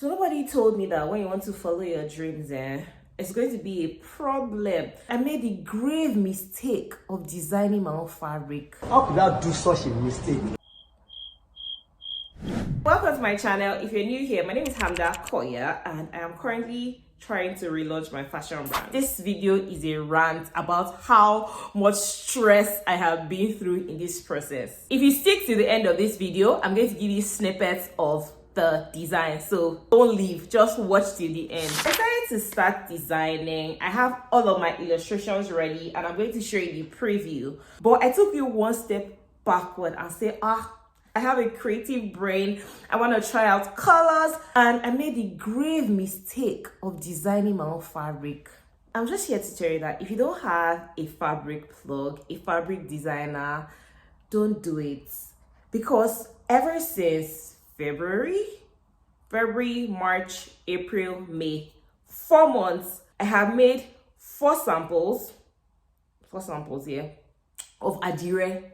So nobody told me that when you want to follow your dreams, it's going to be a problem. I made the grave mistake of designing my own fabric. How could I do such a mistake? Welcome to my channel. If you're new here, my name is Koya and I am currently trying to relaunch my fashion brand. This video is a rant about how much stress I have been through in this process. If you stick to the end of this video, I'm going to give you snippets of the design, so don't leave, just watch till the end. I decided to start designing. I have all of my illustrations ready and I'm going to show you the preview, but I took you one step backward and say, I have a creative brain, I want to try out colors, and I made the grave mistake of designing my own fabric. I'm just here to tell you that if you don't have a fabric plug, a fabric designer, don't do it, because ever since February, March, April, May, 4 months, I have made four samples here of Adire,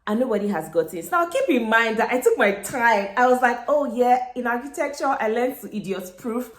and nobody has got it. Now keep in mind that I took my time. I was like, oh yeah, in architecture, I learned to idiot proof.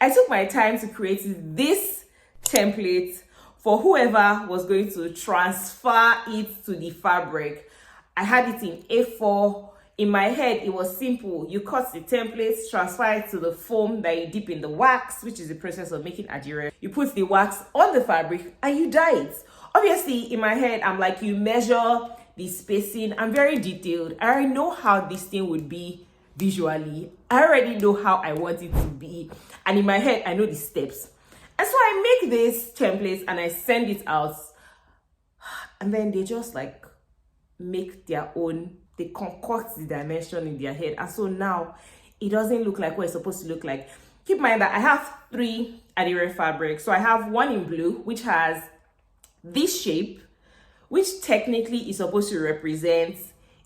I took my time to create this template for whoever was going to transfer it to the fabric. I had it in A4. In my head, it was simple. You cut the templates, transfer it to the foam that you dip in the wax, which is the process of making Adire. You put the wax on the fabric and you dye it. Obviously, in my head, I'm like, you measure the spacing. I'm very detailed. I already know how this thing would be visually. I already know how I want it to be. And in my head, I know the steps. And so I make these templates and I send it out. And then they just like make their own. They concoct the dimension in their head, and so now it doesn't look like what it's supposed to look like. Keep in mind that I have 3 Adire fabrics. So I have one in blue, which has this shape, which technically is supposed to represent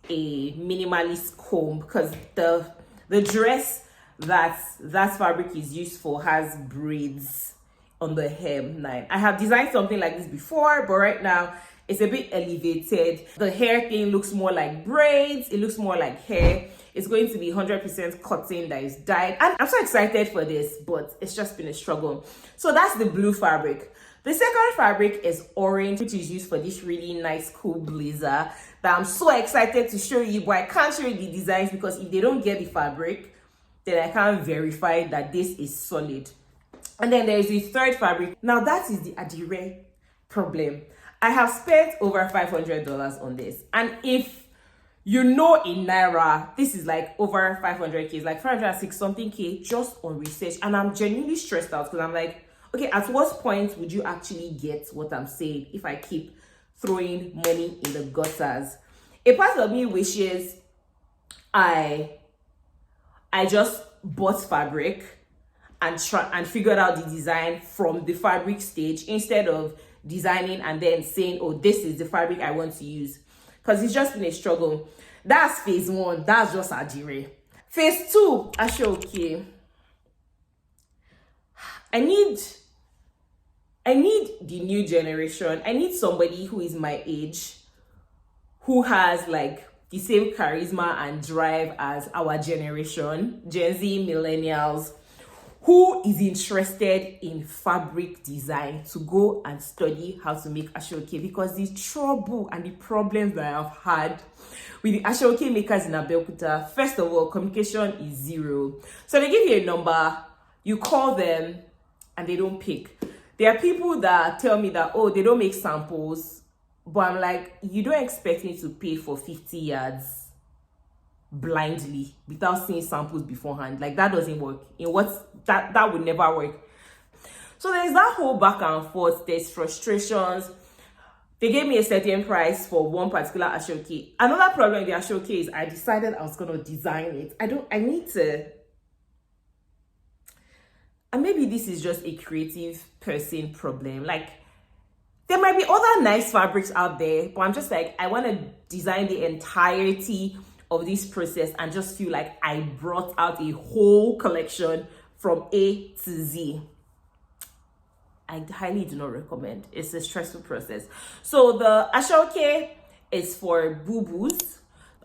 a minimalist comb, because the dress that fabric is used for has braids on the hemline. I have designed something like this before, but right now it's a bit elevated. The hair thing looks more like braids. It looks more like hair. It's going to be 100% cotton that is dyed. And I'm so excited for this, but it's just been a struggle. So that's the blue fabric. The second fabric is orange, which is used for this really nice, cool blazer that I'm so excited to show you, but I can't show you the designs because if they don't get the fabric, then I can't verify that this is solid. And then there's the third fabric. Now that is the Adire problem. I have spent over $500 on this, and if you know in Naira, this is like over 500k, it's like 506 something k just on research, and I'm genuinely stressed out because I'm like, okay, at what point would you actually get what I'm saying if I keep throwing money in the gutters? A part of me wishes I just bought fabric and figured out the design from the fabric stage instead of designing and then saying, oh, this is the fabric I want to use, because it's just been a struggle. That's phase 1. That's just Adire. Phase 2, Asooke. I need the new generation. I need somebody who is my age, who has like the same charisma and drive as our generation, Gen Z, millennials, who is interested in fabric design, to go and study how to make Asooke, because the trouble and the problems that I have had with the Asooke makers in Abeokuta, first of all, communication is zero. So they give you a number, you call them, and they don't pick. There are people that tell me that, oh, they don't make samples, but I'm like, you don't expect me to pay for 50 yards blindly without seeing samples beforehand. Like, that doesn't work. That would never work. So there's that whole back and forth. There's frustrations. They gave me a certain price for one particular Asooke. Another problem with the Asooke is I decided I was going to design it. And maybe this is just a creative person problem. Like, there might be other nice fabrics out there, but I'm just like, I want to design the entirety of this process and just feel like I brought out a whole collection from A to Z. I highly do not recommend. It's a stressful process. So the Asooke is for boo-boos.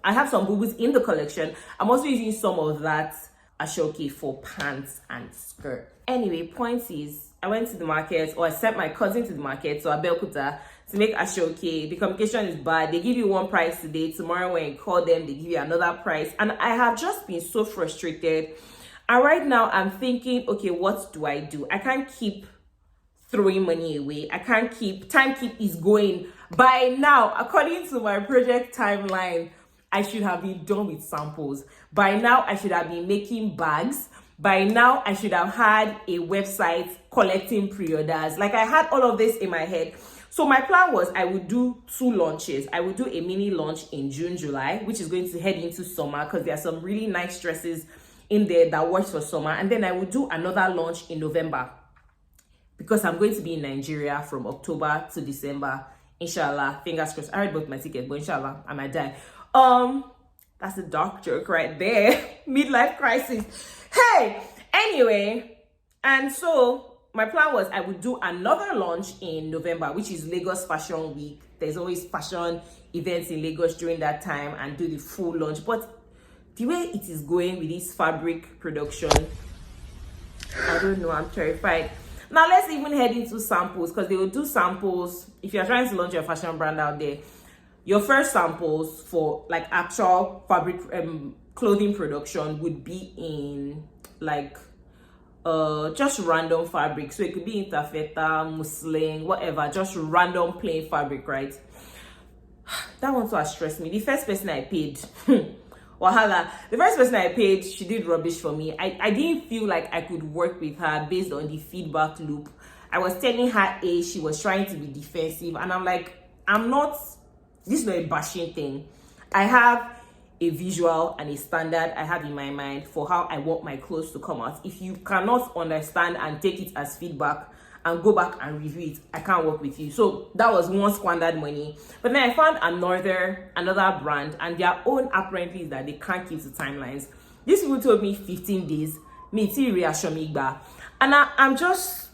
I have some boo-boos in the collection. I'm also using some of that Asooke for pants and skirt. Anyway, point is, I went to the market, or I sent my cousin to the market, so Abeokuta, to make Asooke. The communication is bad. They give you one price today. Tomorrow when you call them, they give you another price. And I have just been so frustrated. And right now I'm thinking, okay, what do? I can't keep throwing money away. I can't keep, time is going. By now, according to my project timeline, I should have been done with samples. By now, I should have been making bags. By now, I should have had a website collecting pre-orders. Like, I had all of this in my head. So my plan was I would do 2 launches. I would do a mini launch in June, July, which is going to head into summer because there are some really nice dresses in there that works for summer. And then I would do another launch in November because I'm going to be in Nigeria from October to December. Inshallah, fingers crossed. I already bought my ticket, but inshallah, I might die. That's a dark joke right there. Midlife crisis. Hey, anyway, and so my plan was I would do another launch in November, which is Lagos Fashion Week. There's always fashion events in Lagos during that time, and do the full launch. But the way it is going with this fabric production, I don't know, I'm terrified. Now let's even head into samples, because they will do samples if you're trying to launch your fashion brand out there. Your first samples for like actual fabric clothing production would be in like just random fabric. So it could be taffeta, muslin, whatever, just random plain fabric, right? That one has stressed me. The first person I paid wahala, the first person I paid, she did rubbish for me. I didn't feel like I could work with her based on the feedback loop. I was telling her A, she was trying to be defensive, and I'm like, this is not a bashing thing. I have a visual and a standard I have in my mind for how I want my clothes to come out. If you cannot understand and take it as feedback and go back and review it, I can't work with you. So that was one squandered money. But then I found another brand, and their own apparently is that they can't keep the timelines. These people told me 15 days. Me and I'm just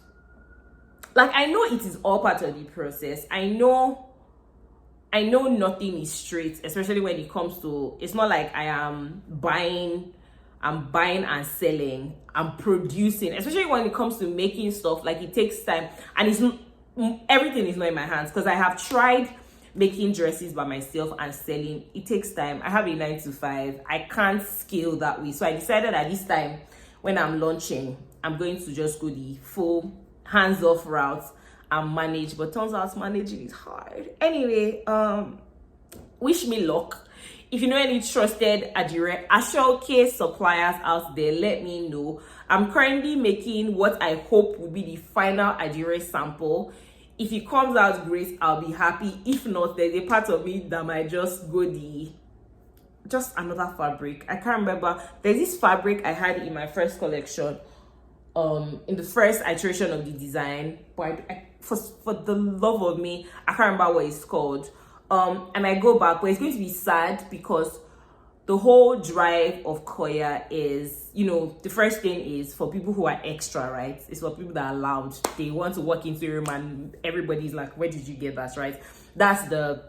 like, I know it is all part of the process. I know nothing is straight, especially when it comes to, it's not like I'm buying and selling, I'm producing, especially when it comes to making stuff. Like, it takes time, and everything is not in my hands, because I have tried making dresses by myself and selling. It takes time. I have a 9 to 5. I can't scale that way. So I decided at this time, when I'm launching, I'm going to just go the full hands-off route and manage. But turns out managing is hard. Anyway, wish me luck. If you know any trusted Adire Asooke suppliers out there, let me know. I'm currently making what I hope will be the final Adire sample. If it comes out great, I'll be happy. If not, there's a part of me that might just go just another fabric. I can't remember. There's this fabric I had in my first collection, in the first iteration of the design, but for the love of me, I can't remember what it's called. And I go back, but it's going to be sad because the whole drive of Koya is, the first thing is for people who are extra, right? It's for people that are loud. They want to walk into a room and everybody's like, where did you get that, right? That's the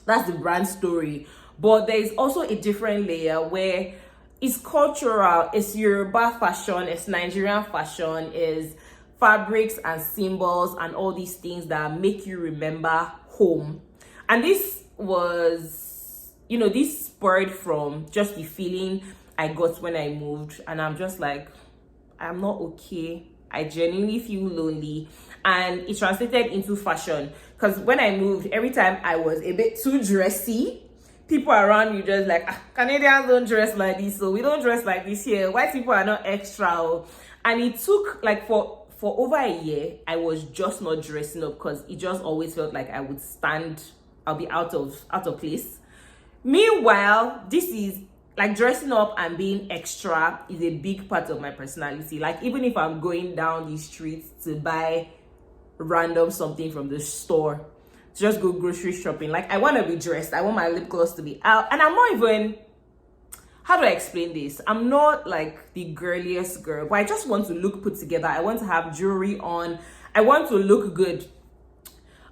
brand story. But there is also a different layer where it's cultural, it's Yoruba fashion, it's Nigerian fashion, is fabrics and symbols and all these things that make you remember home. And this was, this spurred from just the feeling I got when I moved. And I'm just like, I'm not okay. I genuinely feel lonely. And it translated into fashion. Because when I moved, every time I was a bit too dressy, people around you just like, Canadians don't dress like this, so we don't dress like this here. White people are not extra. And it took like for over a year, I was just not dressing up because it just always felt like I'll be out of place. Meanwhile, this is like dressing up and being extra is a big part of my personality. Like, even if I'm going down the street to buy random something from the store, to just go grocery shopping, like, I want to be dressed. I want my lip gloss to be out. And I'm not even, how do I explain this? I'm not like the girliest girl, but I just want to look put together. I want to have jewelry on. I want to look good.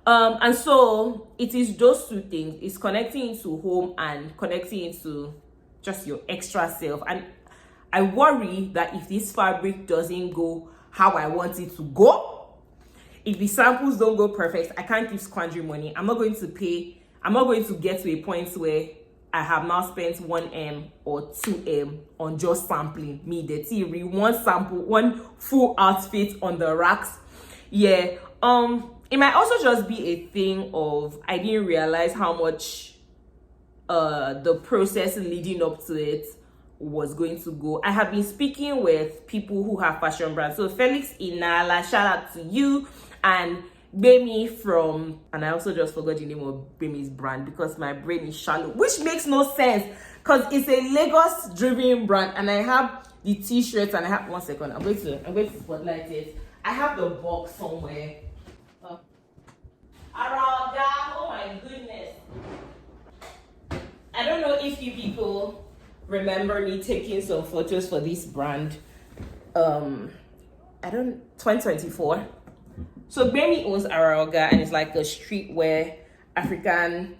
And so it is those two things. It's connecting into home and connecting into just your extra self. And I worry that if this fabric doesn't go how I want it to go, if the samples don't go perfect, I can't keep squandering money. I'm not going to get to a point where I have now spent 1M or 2M on just sampling me the theory, one sample, one full outfit on the racks. Yeah. It might also just be a thing of I didn't realize how much the process leading up to it was going to go. I have been speaking with people who have fashion brands. So Felix Inala, shout out to you, and Bemi from, and I also just forgot the name of Bemi's brand because my brain is shallow, which makes no sense because it's a Lagos driven brand, and I have the t-shirts, and I have, one second, I'm going to spotlight it. I have the box somewhere. Araga, oh my goodness. I don't know if you people remember me taking some photos for this brand. 2024. So Bemi owns Araga, and it's like a streetwear African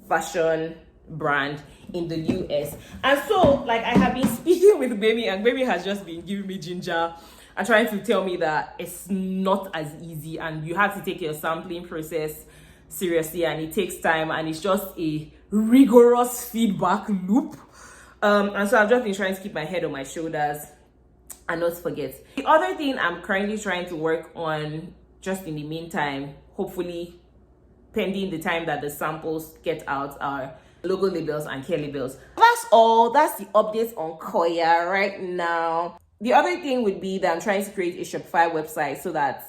fashion brand in the US. And so like I have been speaking with Bemi, and Bemi has just been giving me ginger and trying to tell me that it's not as easy, and you have to take your sampling process seriously, and it takes time, and it's just a rigorous feedback loop. And so I've just been trying to keep my head on my shoulders and not forget. The other thing I'm currently trying to work on, just in the meantime, hopefully pending the time that the samples get out, are logo labels and care labels. That's all. That's the updates on Koya right now. The other thing would be that I'm trying to create a Shopify website so that,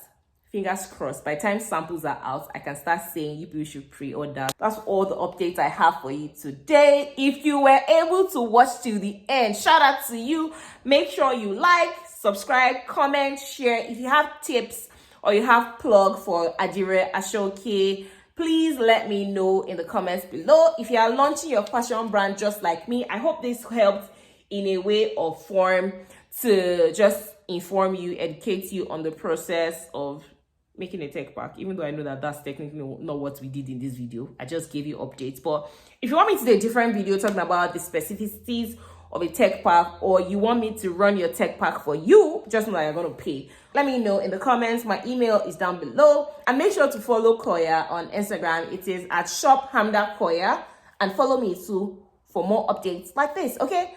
fingers crossed, by the time samples are out, I can start saying you people should pre-order. That's all the updates I have for you today. If you were able to watch till the end, shout out to you. Make sure you like, subscribe, comment, share. If you have tips or you have plug for Adire, Asooke, please let me know in the comments below. If you are launching your fashion brand just like me, I hope this helped in a way or form to just inform you, educate you on the process of making a tech pack, even though I know that that's technically not what we did in this video. I just gave you updates. But if you want me to do a different video talking about the specificities of a tech pack, or you want me to run your tech pack for you, just know that you're going to pay, let me know in the comments. My email is down below, and make sure to follow Koya on Instagram. It is at shophamdakoya, and follow me too for more updates like this. Okay,